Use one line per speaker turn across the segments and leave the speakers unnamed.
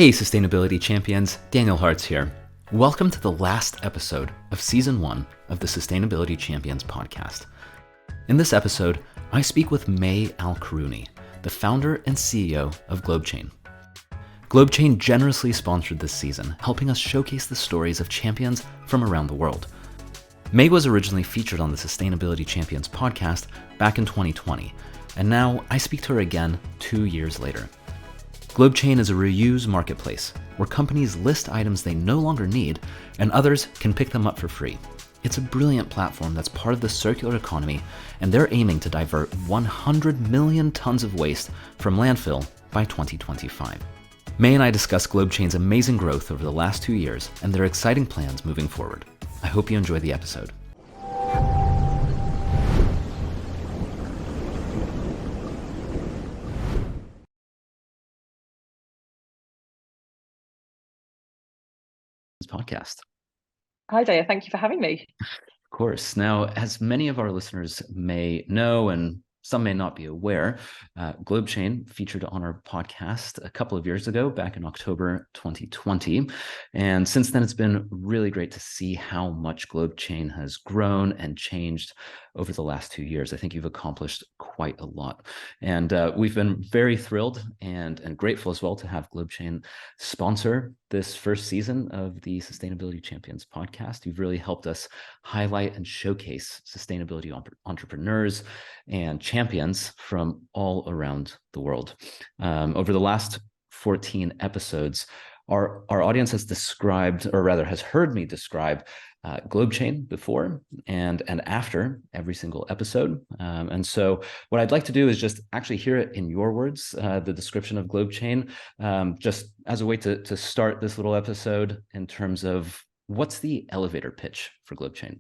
Hey sustainability champions, Daniel Hartz here. Welcome to the last episode of Season 1 of the Sustainability Champions podcast. In this episode, I speak with May Al-Karooni, the founder and CEO of Globechain. Globechain generously sponsored this season, helping us showcase the stories of champions from around the world. May was originally featured on the Sustainability Champions podcast back in 2020, and now I speak to her again 2 years later. Globechain is a reuse marketplace where companies list items they no longer need and others can pick them up for free. It's a brilliant platform that's part of the circular economy, and they're aiming to divert 100 million tons of waste from landfill by 2025. May and I discuss Globechain's amazing growth over the last 2 years and their exciting plans moving forward. I hope you enjoy the episode. Podcast.
Hi there, thank you for having me.
Of course. Now, as many of our listeners may know, and some may not be aware, Globechain featured on our podcast a couple of years ago, back in October 2020. And since then, it's been really great to see how much Globechain has grown and changed over the last 2 years. I think you've accomplished quite a lot. And we've been very thrilled and grateful as well to have Globechain sponsor this first season of the Sustainability Champions podcast. You've really helped us highlight and showcase sustainability entrepreneurs and champions from all around the world. Over the last 14 episodes, our audience has described, or rather has heard me describe, Globechain before and after every single episode. And so what I'd like to do is just actually hear it in your words, the description of Globechain, just as a way to start this little episode in terms of what's the elevator pitch for Globechain?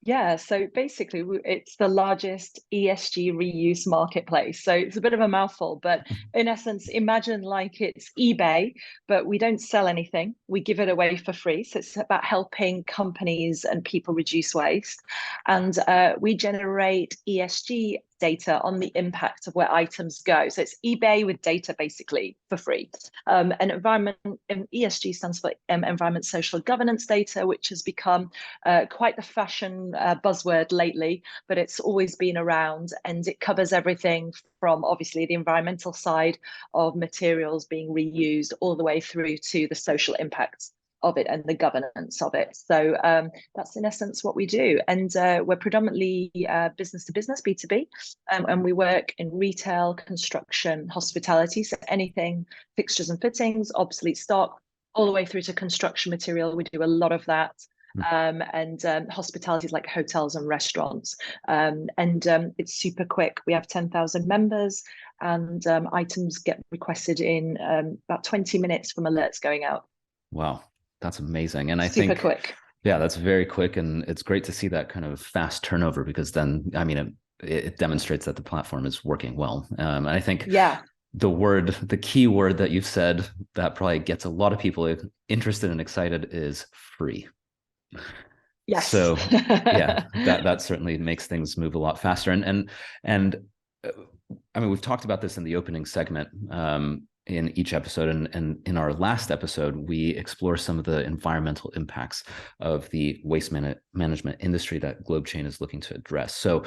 Yeah, so basically it's the largest ESG reuse marketplace. So it's a bit of a mouthful, but in essence, imagine like it's eBay, but we don't sell anything. We give it away for free. So it's about helping companies and people reduce waste. And we generate ESG data on the impact of where items go. So it's eBay with data basically for free. And ESG stands for environment, social, governance data, which has become quite the fashion buzzword lately, but it's always been around, and it covers everything from obviously the environmental side of materials being reused all the way through to the social impacts of it and the governance of it. So that's in essence what we do. And we're predominantly business to business, B2B, and we work in retail, construction, hospitality, so anything, fixtures and fittings, obsolete stock, all the way through to construction material. We do a lot of that. And hospitality is like hotels and restaurants. And it's super quick. We have 10,000 members, and items get requested in about 20 minutes from alerts going out.
Wow. That's amazing. And I
think super quick.
Yeah, that's very quick. And it's great to see that kind of fast turnover, because then, I mean, it demonstrates that the platform is working well. And I think the key word that you've said that probably gets a lot of people interested and excited is free.
Yes.
So yeah, that certainly makes things move a lot faster. And I mean, we've talked about this in the opening segment, in each episode, and in our last episode, we explore some of the environmental impacts of the waste management industry that Globechain is looking to address. So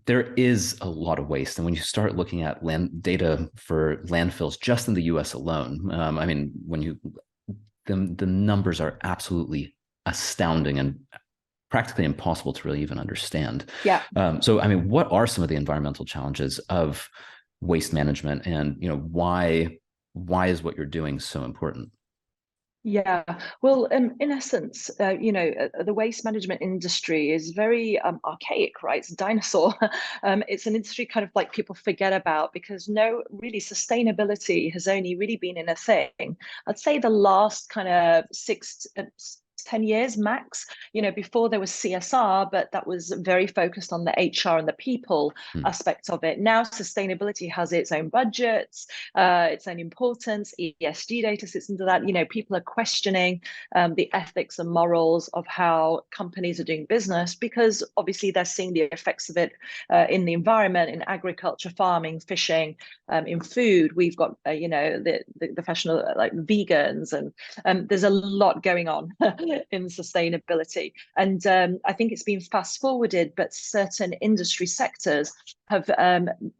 there is a lot of waste, and when you start looking at data for landfills just in the US alone, I mean, the numbers are absolutely astounding and practically impossible to really even understand.
Yeah.
So I mean, what are some of the environmental challenges of waste management, and why is what you're doing so important?
Yeah, well, in essence, the waste management industry is very archaic, right? It's a dinosaur. It's an industry kind of like people forget about, because really sustainability has only really been in a thing. I'd say the last kind of 6 last 10 years max. Before there was CSR, but that was very focused on the HR and the people aspect of it. Now sustainability has its own budgets, its own importance. ESG data sits into that. People are questioning the ethics and morals of how companies are doing business, because obviously they're seeing the effects of it in the environment, in agriculture, farming, fishing, in food. We've got the professional like vegans, and there's a lot going on in sustainability. And I think it's been fast forwarded, but certain industry sectors have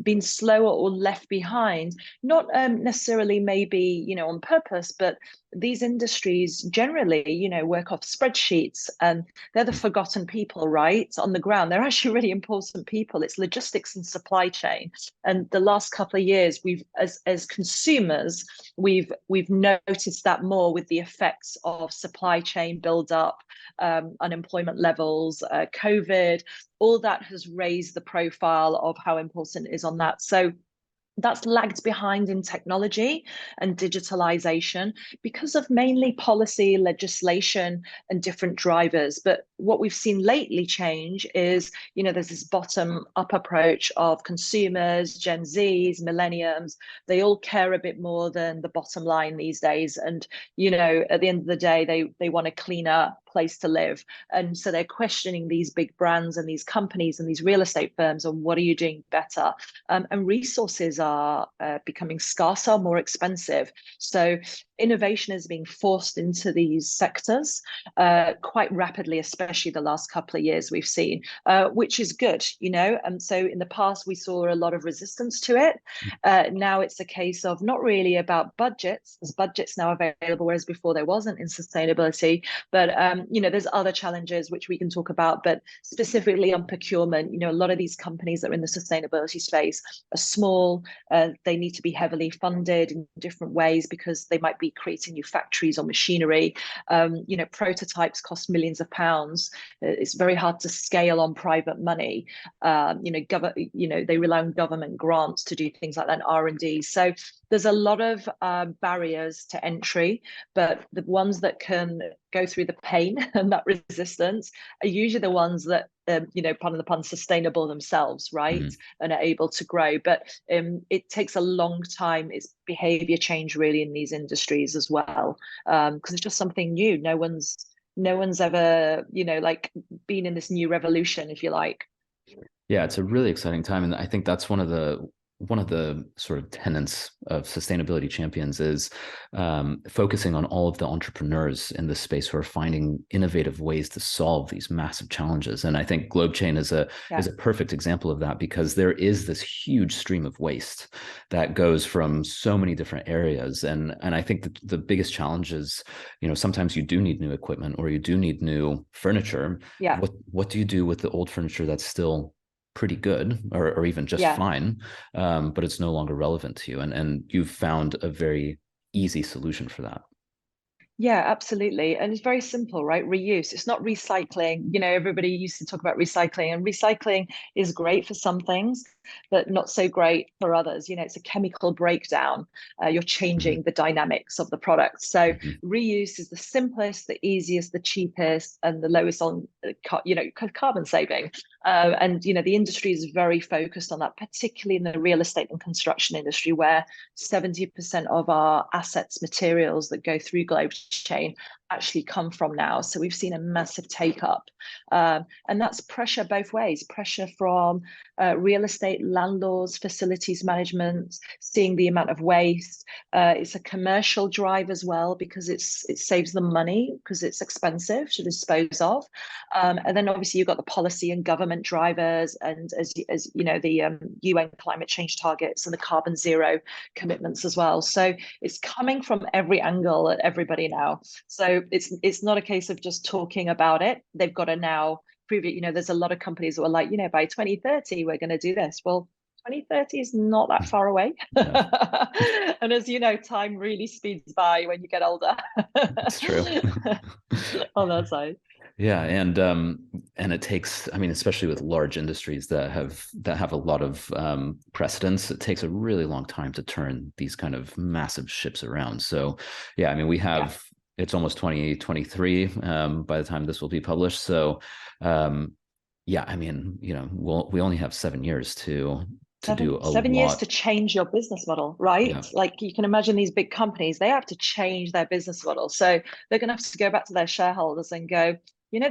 been slower or left behind, not necessarily maybe on purpose, but these industries generally work off spreadsheets, and they're the forgotten people, right, on the ground. They're actually really important people. It's logistics and supply chain. And the last couple of years, we've as consumers, we've noticed that more with the effects of supply chain build-up, unemployment levels, COVID. All that has raised the profile of how important it is on that. So that's lagged behind in technology and digitalization because of mainly policy, legislation, and different drivers. But what we've seen lately change is, there's this bottom-up approach of consumers, Gen Zs, millenniums. They all care a bit more than the bottom line these days. And, at the end of the day, they want a cleaner place to live. And so they're questioning these big brands and these companies and these real estate firms on what are you doing better? And resources are becoming scarcer, more expensive. So innovation is being forced into these sectors quite rapidly, especially the last couple of years we've seen, which is good, And so in the past, we saw a lot of resistance to it. Now it's a case of not really about budgets. There's budgets now available, whereas before there wasn't in sustainability. But, there's other challenges which we can talk about, but specifically on procurement, a lot of these companies that are in the sustainability space are small. They need to be heavily funded in different ways because they might be creating new factories or machinery. Prototypes cost millions of pounds. It's very hard to scale on private money. They rely on government grants to do things like that, R&D. So there's a lot of barriers to entry, but the ones that can go through the pain and that resistance are usually the ones that, pardon the pun, sustainable themselves, right? And are able to grow. But it takes a long time. It's behavior change really in these industries as well, because it's just something new. No one's ever, been in this new revolution, if you like.
Yeah, it's a really exciting time. And I think that's one of the sort of tenets of sustainability champions is focusing on all of the entrepreneurs in this space who are finding innovative ways to solve these massive challenges. And I think Globechain is a perfect example of that, because there is this huge stream of waste that goes from so many different areas. And I think the biggest challenge is, sometimes you do need new equipment or you do need new furniture.
Yeah.
What do you do with the old furniture that's still pretty good or even just fine, but it's no longer relevant to you, and you've found a very easy solution for that?
Yeah, absolutely. And it's very simple, right? Reuse. It's not recycling. Everybody used to talk about recycling, and recycling is great for some things, but not so great for others. It's a chemical breakdown. You're changing the dynamics of the product. So reuse is the simplest, the easiest, the cheapest, and the lowest on, carbon saving. And the industry is very focused on that, particularly in the real estate and construction industry, where 70% of our assets, materials that go through Globechain actually come from now. So we've seen a massive take up, and that's pressure both ways. Pressure from real estate landlords, facilities management, seeing the amount of waste. It's a commercial drive as well, because it saves them money because it's expensive to dispose of. And then obviously you've got the policy and government drivers, and as the UN climate change targets and the carbon zero commitments as well. So it's coming from every angle at everybody now. So it's not a case of just talking about it. They've got to now prove it. There's a lot of companies that are like, by 2030 we're going to do this. Well, 2030 is not that far away. And as you know, time really speeds by when you get older.
It's true.
On that side.
Yeah, and it takes, especially with large industries that have a lot of precedence, it takes a really long time to turn these kind of massive ships around. So, yeah, we have it's almost 2023 by the time this will be published. So yeah, I mean, we only have 7 years to do a
7 years
lot.
to change your business model, right?
Yeah.
Like you can imagine these big companies, they have to change their business model. So they're going to have to go back to their shareholders and go,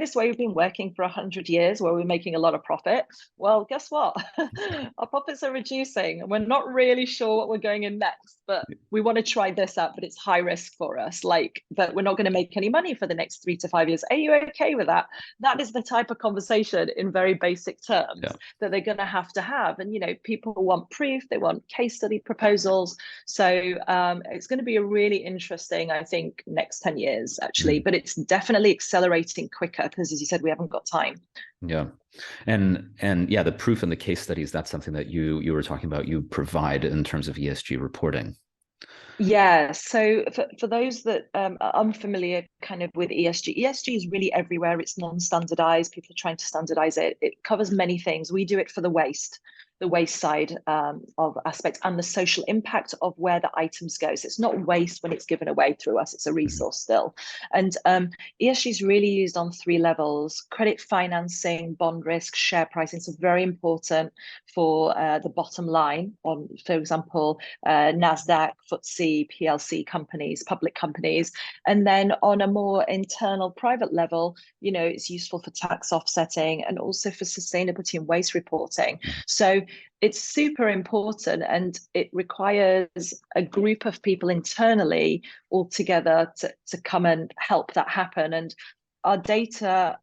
this way we've been working for 100 years where we're making a lot of profit. Well, guess what? Our profits are reducing and we're not really sure what we're going in next, but we want to try this out, but it's high risk for us. But we're not going to make any money for the next 3 to 5 years. Are you okay with that? That is the type of conversation in very basic terms that they're going to have. And, people want proof, they want case study proposals. So it's going to be a really interesting, I think, next 10 years, actually, but it's definitely accelerating quicker because, as you said, we haven't got time.
Yeah. And yeah, the proof and the case studies, that's something that you were talking about, you provide in terms of ESG reporting.
Yeah, so for those that are unfamiliar kind of with ESG is really everywhere. It's non-standardized. People are trying to standardize it. It covers many things. We do it for the waste side of aspects and the social impact of where the items go. So it's not waste when it's given away through us, it's a resource still. And ESG is really used on 3 levels: credit financing, bond risk, share pricing. So very important for the bottom line on, for example, NASDAQ, FTSE, PLC companies, public companies. And then on a more internal private level, it's useful for tax offsetting and also for sustainability and waste reporting. So it's super important, and it requires a group of people internally all together to come and help that happen. And our data,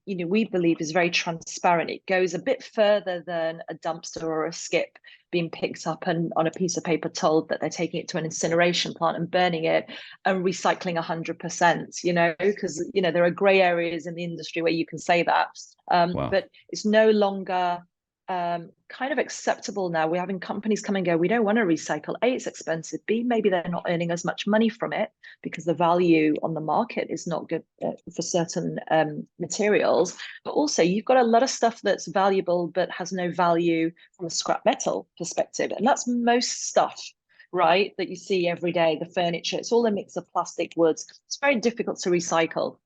we believe is very transparent. It goes a bit further than a dumpster or a skip being picked up and on a piece of paper told that they're taking it to an incineration plant and burning it and recycling 100%, because, there are gray areas in the industry where you can say that.
Wow.
But it's no longer kind of acceptable now. We're having companies come and go, we don't want to recycle. A, it's expensive. B, maybe they're not earning as much money from it because the value on the market is not good for certain materials. But also you've got a lot of stuff that's valuable but has no value from a scrap metal perspective. And that's most stuff, right, that you see every day, the furniture. It's all a mix of plastic, woods. It's very difficult to recycle.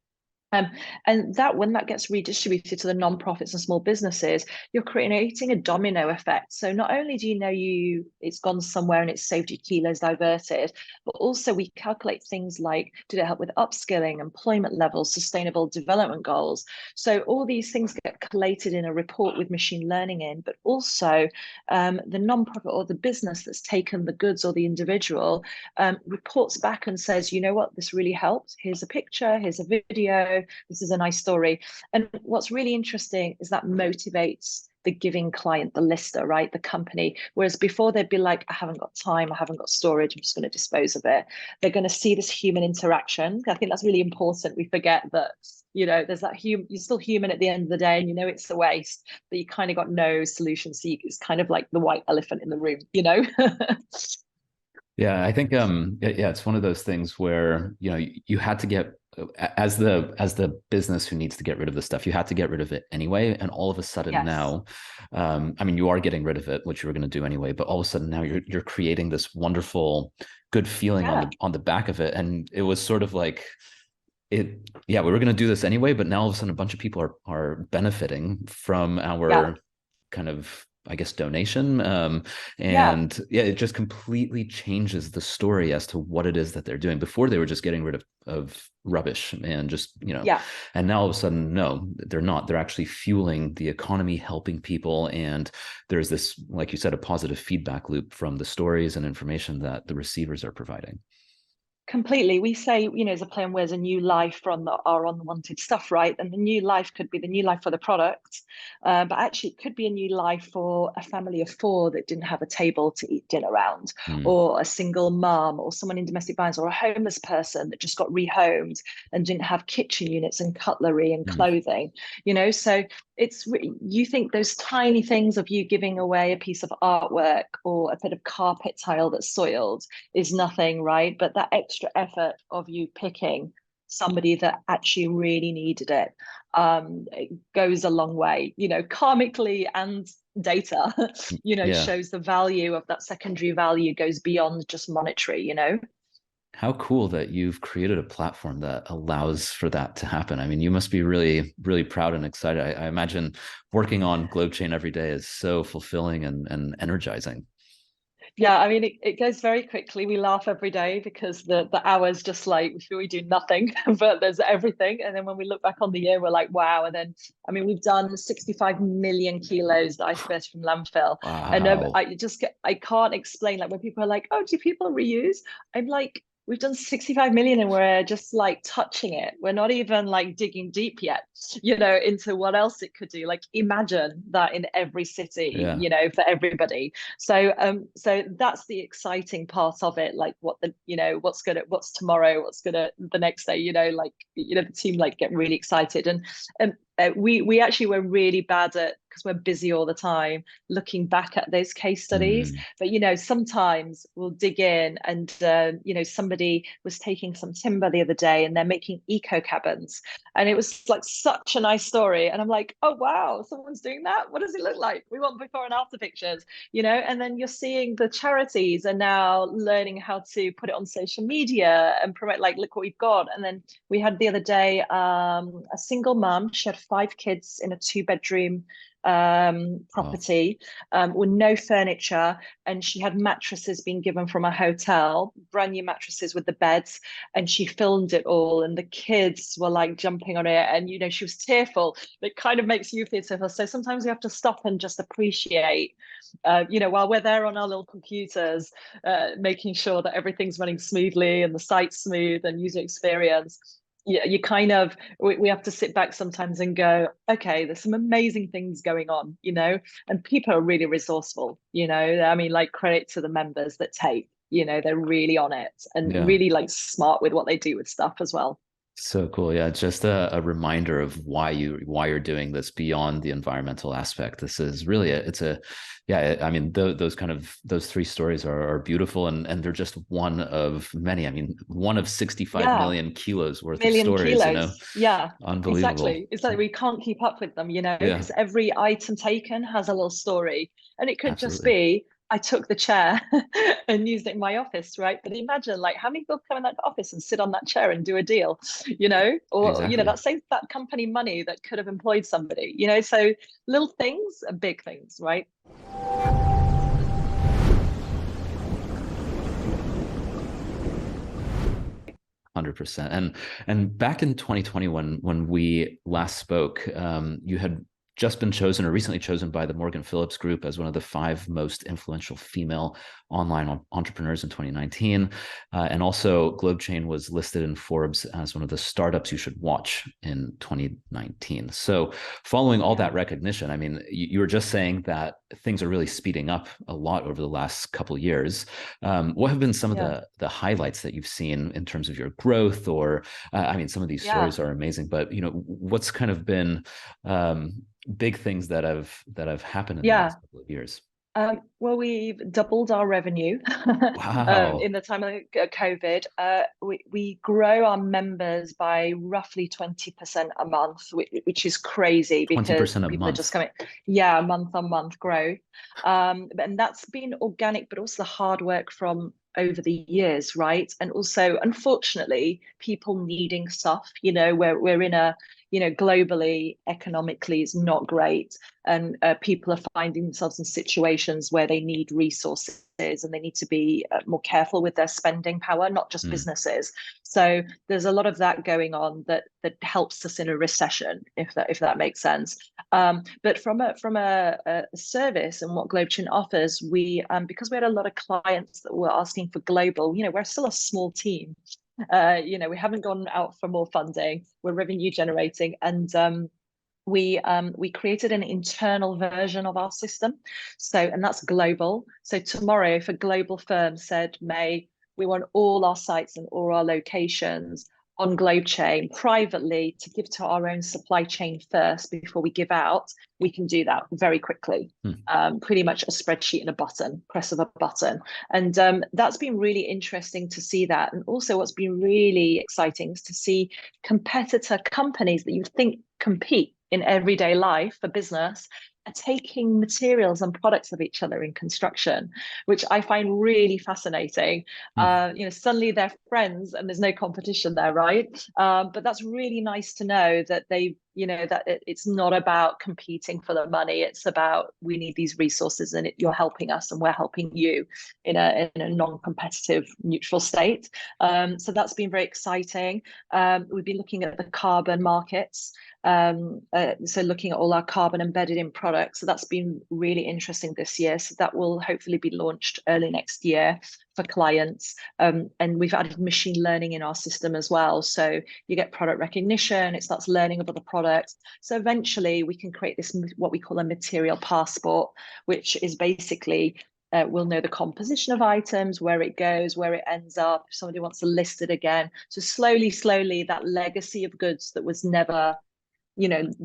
And that when that gets redistributed to the non-profits and small businesses, you're creating a domino effect. So not only do it's gone somewhere and it's saved you kilos diverted, but also we calculate things like, did it help with upskilling, employment levels, sustainable development goals? So all these things get collated in a report with machine learning in, but also the non-profit or the business that's taken the goods or the individual reports back and says, you know what, this really helped. Here's a picture, here's a video, this is a nice story. And what's really interesting is that motivates the giving client, the lister, right? The company. Whereas before they'd be like, I haven't got time, I haven't got storage, I'm just going to dispose of it. They're going to see this human interaction. I think that's really important. We forget that, there's that you're still human at the end of the day, and it's a waste, but you kind of got no solution. So it's kind of like the white elephant in the room,
Yeah, I think it's one of those things where you had to get, as the business who needs to get rid of the stuff, you had to get rid of it anyway, and all of a sudden now, I mean, you are getting rid of it, which you were going to do anyway, but all of a sudden now you're creating this wonderful good feeling on the back of it, and it was sort of like we were going to do this anyway, but now all of a sudden a bunch of people are benefiting from our kind of, I guess, donation. It just completely changes the story as to what it is that they're doing. Before they were just getting rid of rubbish and just, and now all of a sudden, no, they're not. They're actually fueling the economy, helping people. And there's this, like you said, a positive feedback loop from the stories and information that the receivers are providing.
Completely. We say, as a play on words, a new life from our unwanted stuff, right? And the new life could be the new life for the product, but actually it could be a new life for a family of 4 that didn't have a table to eat dinner around, or a single mom, or someone in domestic violence, or a homeless person that just got rehomed and didn't have kitchen units and cutlery and clothing, So you think those tiny things of you giving away a piece of artwork or a bit of carpet tile that's soiled is nothing, right? But that extra effort of you picking somebody that actually really needed it goes a long way, karmically, and data, shows the value of that secondary value goes beyond just monetary,
How cool that you've created a platform that allows for that to happen. I mean, you must be really, really proud and excited. I imagine working on Globechain every day is so fulfilling and energizing.
Yeah, I mean, it goes very quickly. We laugh every day because the hours just like we feel we do nothing, but there's everything. And then when we look back on the year, we're like, wow. And then, I mean, we've done 65 million kilos that I diverted from landfill. And
Wow.
I can't explain, like when people are like, oh, do people reuse? I'm like, we've done 65 million and we're just like touching it. We're not even like digging deep yet, into what else it could do. Like imagine that in every city,
Yeah.
for everybody. So that's the exciting part of it. Like what's tomorrow, what's gonna the next day. The team like get really excited, and we actually were really bad at because we're busy all the time looking back at those case studies.
Mm.
But sometimes we'll dig in, and somebody was taking some timber the other day, and they're making eco cabins, and it was like such a nice story. And I'm like, oh wow, someone's doing that. What does it look like? We want before and after pictures. And then you're seeing the charities are now learning how to put it on social media and promote, like, look what we've got. And then we had the other day a single mum. She had 5 kids in a 2-bedroom
Oh,
property with no furniture, and she had mattresses being given from a hotel, brand new mattresses with the beds, and she filmed it all, and the kids were like jumping on it, and she was tearful. It kind of makes you feel tearful. So sometimes we have to stop and just appreciate, while we're there on our little computers, making sure that everything's running smoothly and the site's smooth and user experience. Yeah, you kind of we have to sit back sometimes and go, okay, there's some amazing things going on, and people are really resourceful. I mean, like, credit to the members that they're really on it and
yeah.
really like smart with what they do with stuff as well.
So cool. Yeah, it's just a reminder of why you're doing this beyond the environmental aspect. This is really yeah, I mean, those 3 stories are beautiful, and they're just one of many. I mean, one of 65
Yeah,
million kilos worth of
million
stories,
kilos. Yeah,
unbelievable.
exactly. It's like we can't keep up with them,
Yeah,
because every item taken has a little story. And it could just
absolutely.
be, I took the chair and used it in my office, right? But imagine, like, how many people come in that office and sit on that chair and do a deal, or
Exactly.
that saves that company money that could have employed somebody. So little things are big things, right?
100%. And back in 2020, when we last spoke, you had just been chosen or recently chosen by the Morgan Phillips Group as one of the 5 most influential female online entrepreneurs in 2019. And also, Globechain was listed in Forbes as one of the startups you should watch in 2019. So, following all
Yeah.
that recognition, I mean, you were just saying that things are really speeding up a lot over the last couple of years. What have been some of
Yeah.
the highlights that you've seen in terms of your growth? Or, I mean, some of these
Yeah.
stories are amazing, but what's kind of been big things that have happened in the
Yeah.
last couple of years?
Well, we've doubled our revenue in
Wow,
the time of COVID. We grow our members by roughly 20% a month, which is crazy
twenty
because
percent a
people are just
month.
coming, month on month growth. And that's been organic, but also the hard work from over the years, right? And also, unfortunately, people needing stuff. We're in a, globally, economically, is not great, and people are finding themselves in situations where they need resources and they need to be more careful with their spending power, not just
Mm,
businesses. So there's a lot of that going on that helps us in a recession, if that makes sense. But from a service and what Globechain offers, we because we had a lot of clients that were asking for global, we're still a small team. We haven't gone out for more funding. We're revenue generating, and we created an internal version of our system. And that's global. So tomorrow, if a global firm said, May, we want all our sites and all our locations on Globechain privately to give to our own supply chain first before we give out, we can do that very quickly.
mm,
Pretty much a spreadsheet and a button, press of a button. And that's been really interesting to see that. And also, what's been really exciting is to see competitor companies that you think compete in everyday life for business are taking materials and products of each other in construction, which I find really fascinating. Suddenly they're friends and there's no competition there, right? But that's really nice to know that it's not about competing for the money. It's about, we need these resources and you're helping us and we're helping you in a non-competitive, neutral state. So that's been very exciting. We've been looking at the carbon markets. So looking at all our carbon embedded in products. So that's been really interesting this year. So that will hopefully be launched early next year for clients. And we've added machine learning in our system as well. So you get product recognition, it starts learning about the product. So eventually we can create this, what we call a material passport, which is basically we'll know the composition of items, where it goes, where it ends up, if somebody wants to list it again. So slowly, that legacy of goods that was never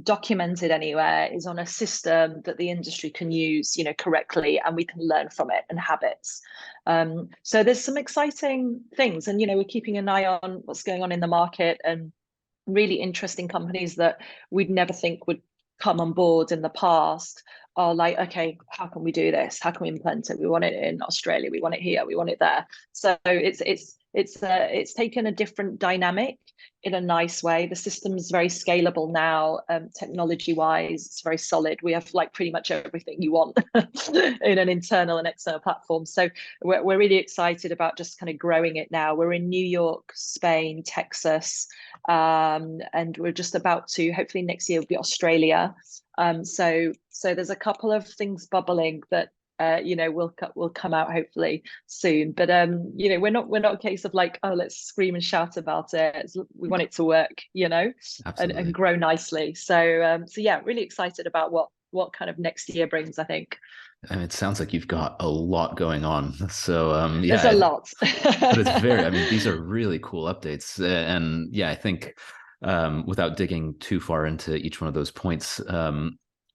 documented anywhere is on a system that the industry can use, correctly, and we can learn from it and habits. So there's some exciting things, and we're keeping an eye on what's going on in the market, and really interesting companies that we'd never think would come on board in the past are like, okay, how can we do this? How can we implement it? We want it in Australia, we want it here, we want it there. So it's taken a different dynamic in a nice way. The system is very scalable now, technology wise, it's very solid. We have like pretty much everything you want in an internal and external platform. So we're really excited about just kind of growing it now. We're in New York, Spain, Texas, and we're just about to, hopefully next year will be Australia. So there's a couple of things bubbling that will come out hopefully soon. But we're not a case of like, oh, let's scream and shout about it. We want it to work, and grow nicely. So yeah, really excited about what kind of next year brings, I think.
And it sounds like you've got a lot going on. So yeah,
there's a lot.
But it's these are really cool updates. And yeah, I think without digging too far into each one of those points,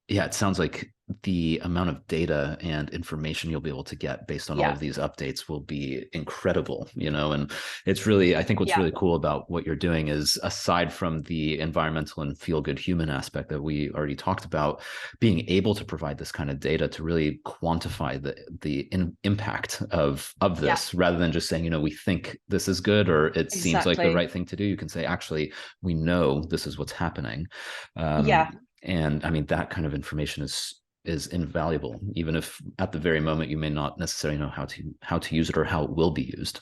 yeah, it sounds like the amount of data and information you'll be able to get based on all of these updates will be incredible, and it's really, I think what's really cool about what you're doing is, aside from the environmental and feel good human aspect that we already talked about, being able to provide this kind of data to really quantify the impact of this, rather than just saying, we think this is good, or it seems like the right thing to do. You can say, actually, we know this is what's happening. And I mean, that kind of information is invaluable, even if at the very moment you may not necessarily know how to use it or how it will be used.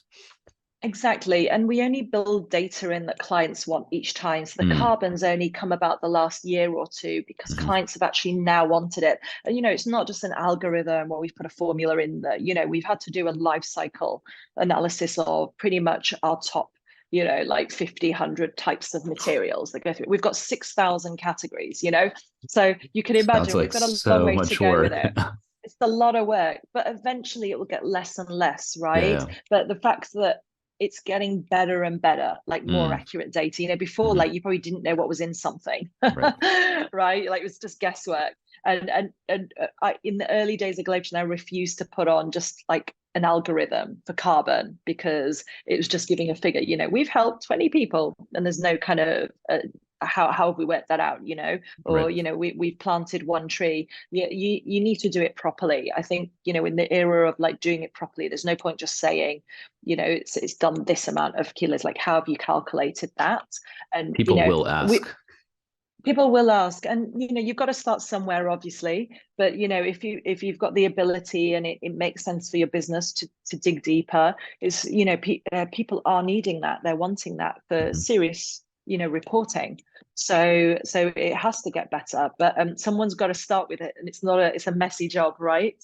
Exactly. And we only build data in that clients want each time. So the carbon's only come about the last year or two because clients have actually now wanted it. And, it's not just an algorithm where we've put a formula in that, we've had to do a life cycle analysis of pretty much our top like 50, 100 types of materials that go through. We've got 6,000 categories, so you can imagine we've got a long way to go with it. It's a lot of work, but eventually it will get less and less, right? But the fact that it's getting better and better, like more accurate data. Before, like, you probably didn't know what was in something, right? Like, it was just guesswork. And I, in the early days of Globechain, I refused to put on just like an algorithm for carbon because it was just giving a figure. We've helped 20 people, and there's no kind of how have we worked that out? Or we've planted one tree. You need to do it properly. I think in the era of like doing it properly, there's no point just saying it's done this amount of kilos. Like, how have you calculated that? And
people will ask.
People will ask, and you've got to start somewhere, obviously. But if you've got the ability and it makes sense for your business to dig deeper, is people are needing that. They're wanting that for serious reporting. So it has to get better. But someone's got to start with it, and it's a messy job, right?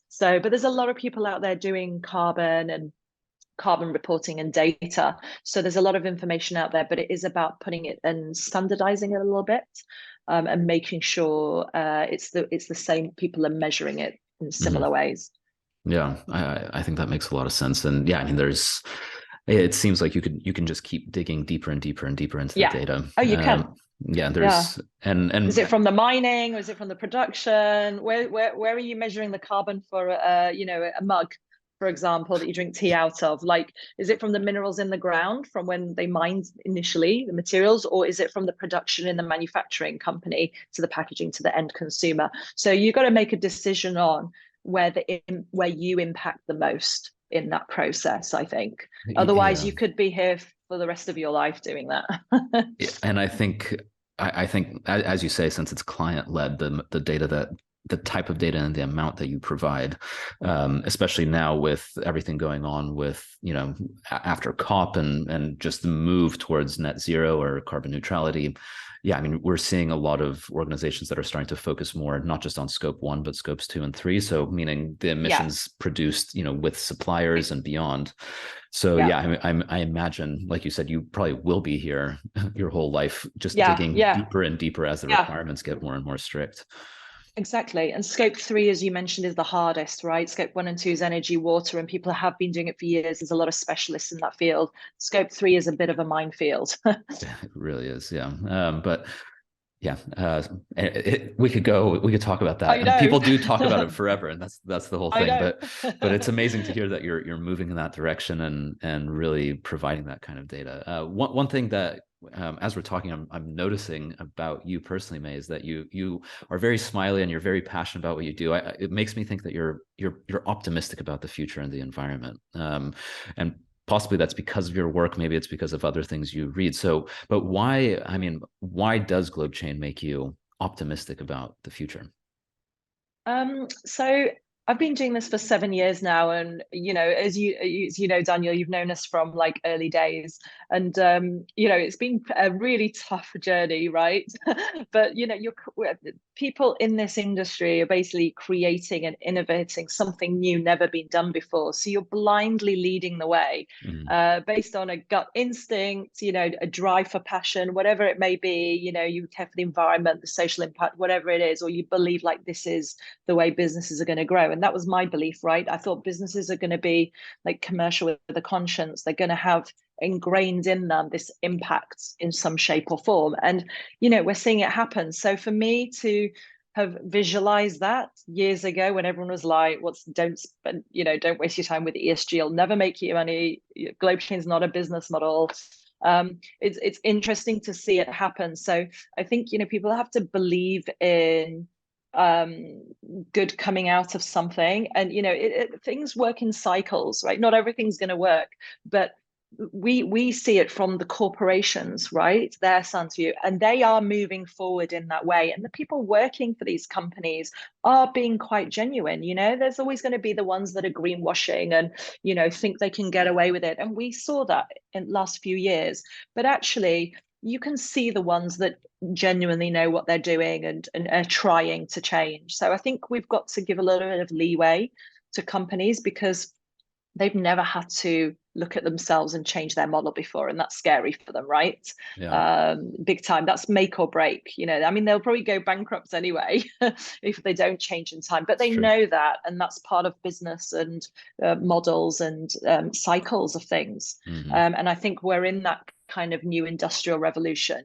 So, but there's a lot of people out there doing carbon reporting and data. So there's a lot of information out there, but it is about putting it and standardizing it a little bit, and making sure it's the same people are measuring it in similar ways.
Yeah, I think that makes a lot of sense. And yeah, I mean, it seems like you can just keep digging deeper and deeper and deeper into the data.
Oh, you can.
And
is it from the mining, or is it from the production? Where are you measuring the carbon for a mug, for example, that you drink tea out of? Like, is it from the minerals in the ground from when they mined initially the materials, or is it from the production in the manufacturing company to the packaging to the end consumer? So you've got to make a decision on where you impact the most in that process, I think. Otherwise,
Yeah.
you could be here for the rest of your life doing that.
And I think, as you say, since it's client led, the data that the type of data and the amount that you provide, especially now with everything going on with, after COP and just the move towards net zero or carbon neutrality. Yeah, I mean, we're seeing a lot of organizations that are starting to focus more, not just on scope 1, but scopes 2 and 3. So meaning the emissions produced, with suppliers and beyond. So yeah, I imagine, like you said, you probably will be here your whole life, just digging deeper and deeper as the requirements get more and more strict.
Exactly. And scope 3, as you mentioned, is the hardest, right? Scope 1 and 2 is energy, water, and people have been doing it for years. There's a lot of specialists in that field. Scope 3 is a bit of a minefield.
It really is, yeah. But yeah, we could talk about that. And people do talk about it forever, and that's the whole thing. But it's amazing to hear that you're moving in that direction and really providing that kind of data. One thing that as we're talking, I'm noticing about you personally, May, is that you are very smiley and you're very passionate about what you do. It makes me think that you're optimistic about the future and the environment. And possibly that's because of your work. Maybe it's because of other things you read. So, but why does Globechain make you optimistic about the future?
So I've been doing this for 7 years now, and as you know, Daniel, you've known us from like early days, and it's been a really tough journey, right? But people in this industry are basically creating and innovating something new, never been done before. So you're blindly leading the way, based on a gut instinct, a drive for passion, whatever it may be. You care for the environment, the social impact, whatever it is, or you believe like this is the way businesses are going to grow. And that was my belief, right? I thought businesses are going to be like commercial with a conscience. They're going to have ingrained in them this impact in some shape or form. And, we're seeing it happen. So for me to have visualized that years ago when everyone was like, don't waste your time with ESG. It'll never make you money. Globechain is not a business model. It's interesting to see it happen. So I think, people have to believe in good coming out of something, and things work in cycles, right? Not everything's going to work, but we see it from the corporations, right? Their Santu, and they are moving forward in that way, and the people working for these companies are being quite genuine. There's always going to be the ones that are greenwashing and think they can get away with it, and we saw that in the last few years. But actually, you can see the ones that genuinely know what they're doing and are trying to change. So I think we've got to give a little bit of leeway to companies, because they've never had to look at themselves and change their model before, and that's scary for them, right? Big time. That's make or break. They'll probably go bankrupt anyway if they don't change in time, but they know that, and that's part of business and models and cycles of things. And I think we're in that kind of new industrial revolution,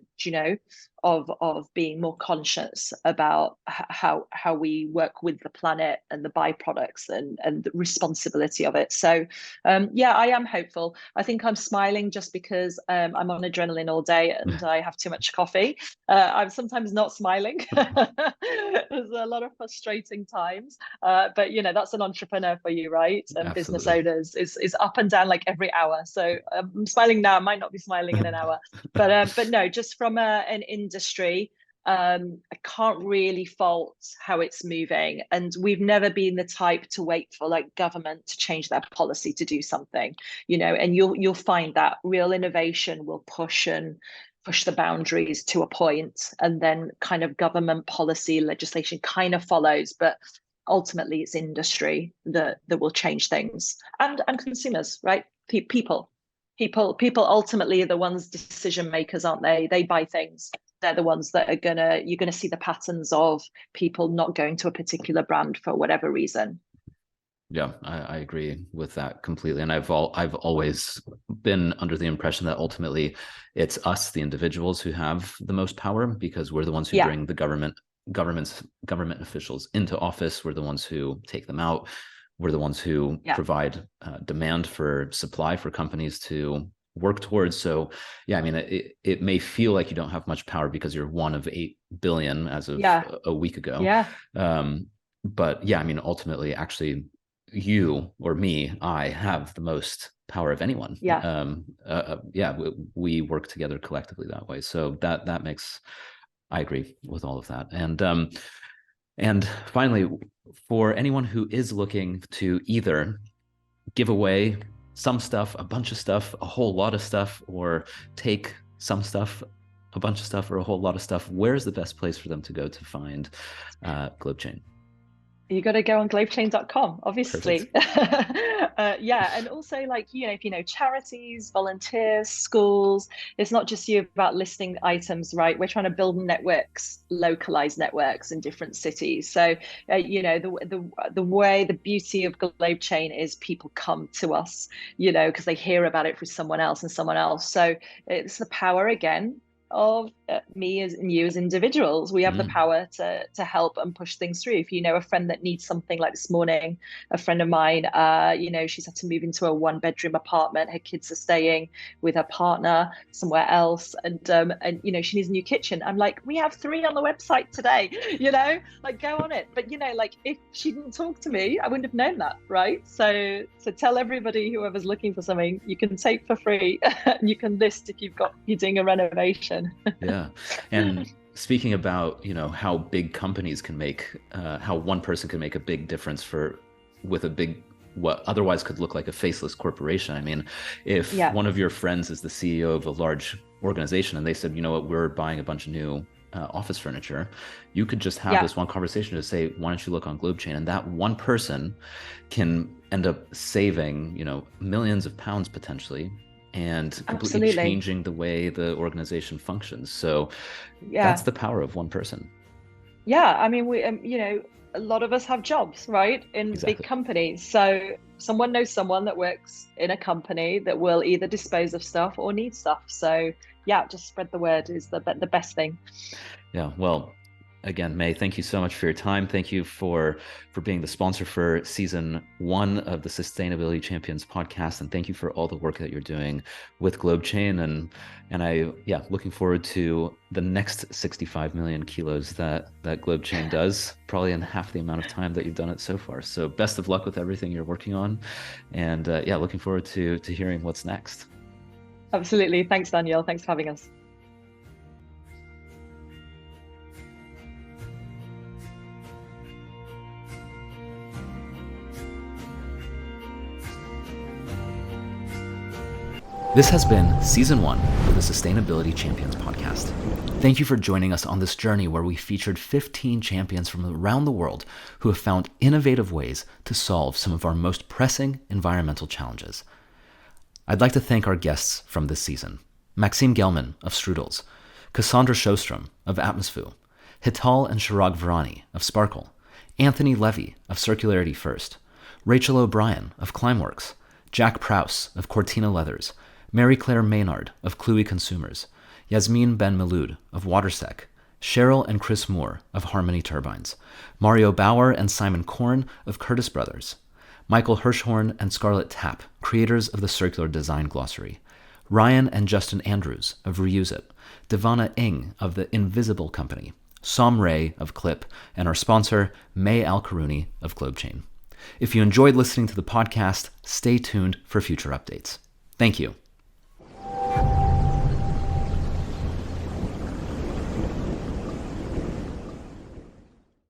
of being more conscious about how we work with the planet and the byproducts and the responsibility of it. So I am hopeful. I think I'm smiling just because I'm on adrenaline all day and I have too much coffee. I'm sometimes not smiling. There's a lot of frustrating times, but that's an entrepreneur for you, right? And business owners is up and down like every hour. So I'm smiling now. I might not be smiling in an hour, but no, just from an industry, I can't really fault how it's moving, and we've never been the type to wait for like government to change their policy to do something, and you'll find that real innovation will push the boundaries to a point, and then kind of government policy legislation kind of follows, but ultimately it's industry that will change things, and consumers, right? People ultimately are the ones, decision makers, aren't they buy things. They're the ones that you're gonna see the patterns of people not going to a particular brand for whatever reason.
Yeah, I agree with that completely. And I've always been under the impression that ultimately it's us, the individuals, who have the most power, because we're the ones who bring the government officials into office. We're the ones who take them out. we're the ones who
Yeah.
provide demand for supply for companies to work towards. So yeah, I mean, it may feel like you don't have much power because you're one of 8 billion as of
Yeah.
a week ago.
Yeah.
But yeah, I mean, ultimately, actually, you or me, I have the most power of anyone.
Yeah.
Yeah, we work together collectively that way. So that makes, I agree with all of that. And finally, for anyone who is looking to either give away some stuff, a bunch of stuff, a whole lot of stuff, or take some stuff, a bunch of stuff, or a whole lot of stuff, where's the best place for them to go to find Globechain?
You got to go on globechain.com,
Perfect.
obviously. Yeah. And also, like, if you know, charities, volunteers, schools, it's not just you about listing items, right? We're trying to build networks, localized networks in different cities. So, the way, the beauty of Globechain is people come to us, because they hear about it from someone else and someone else. So it's the power again of me and you as individuals. We have the power to help and push things through. If you know a friend that needs something, like this morning, a friend of mine, she's had to move into a 1-bedroom apartment. Her kids are staying with her partner somewhere else, and she needs a new kitchen. I'm like, we have 3 on the website today. Like, go on it. But like, if she didn't talk to me, I wouldn't have known that, right? So tell everybody, whoever's looking for something, you can take for free, and you can list if you're doing a renovation.
Yeah. And speaking about, how big companies can make, how one person can make a big difference with a big, what otherwise could look like a faceless corporation. I mean, if one of your friends is the CEO of a large organization and they said, you know what, we're buying a bunch of new office furniture, you could just have this one conversation to say, why don't you look on Globechain? And that one person can end up saving, millions of pounds potentially, and completely changing the way the organization functions. So that's the power of one person.
Yeah, I mean, we a lot of us have jobs, right, in big companies. So someone knows someone that works in a company that will either dispose of stuff or need stuff. So yeah, just spread the word is the best thing.
Yeah, well, again, May, thank you so much for your time. Thank you for being the sponsor for season 1 of the Sustainability Champions podcast, and thank you for all the work that you're doing with Globechain. And I, looking forward to the next 65 million kilos that Globechain does, probably in half the amount of time that you've done it so far. So best of luck with everything you're working on, and looking forward to hearing what's next.
Absolutely. Thanks, Daniel. Thanks for having us.
This has been Season 1 of the Sustainability Champions podcast. Thank you for joining us on this journey where we featured 15 champions from around the world who have found innovative ways to solve some of our most pressing environmental challenges. I'd like to thank our guests from this season: Maxime Gelman of Strudels, Cassandra Sjostrom of Atmosfu, Hital and Chirag Virani of Sparkle, Anthony Levy of Circularity First, Rachel O'Brien of Climeworks, Jack Prowse of Cortina Leathers, Mary Claire Maynard of Cluey Consumers, Yasmin Ben Meloud of Watersec, Cheryl and Chris Moore of Harmony Turbines, Mario Bauer and Simon Korn of Curtis Brothers, Michael Hirschhorn and Scarlett Tapp, creators of the Circular Design Glossary, Ryan and Justin Andrews of Reuse It, Devana Ng of The Invisible Company, Som Ray of Clip, and our sponsor, May Al-Karooni of Globechain. If you enjoyed listening to the podcast, stay tuned for future updates. Thank you.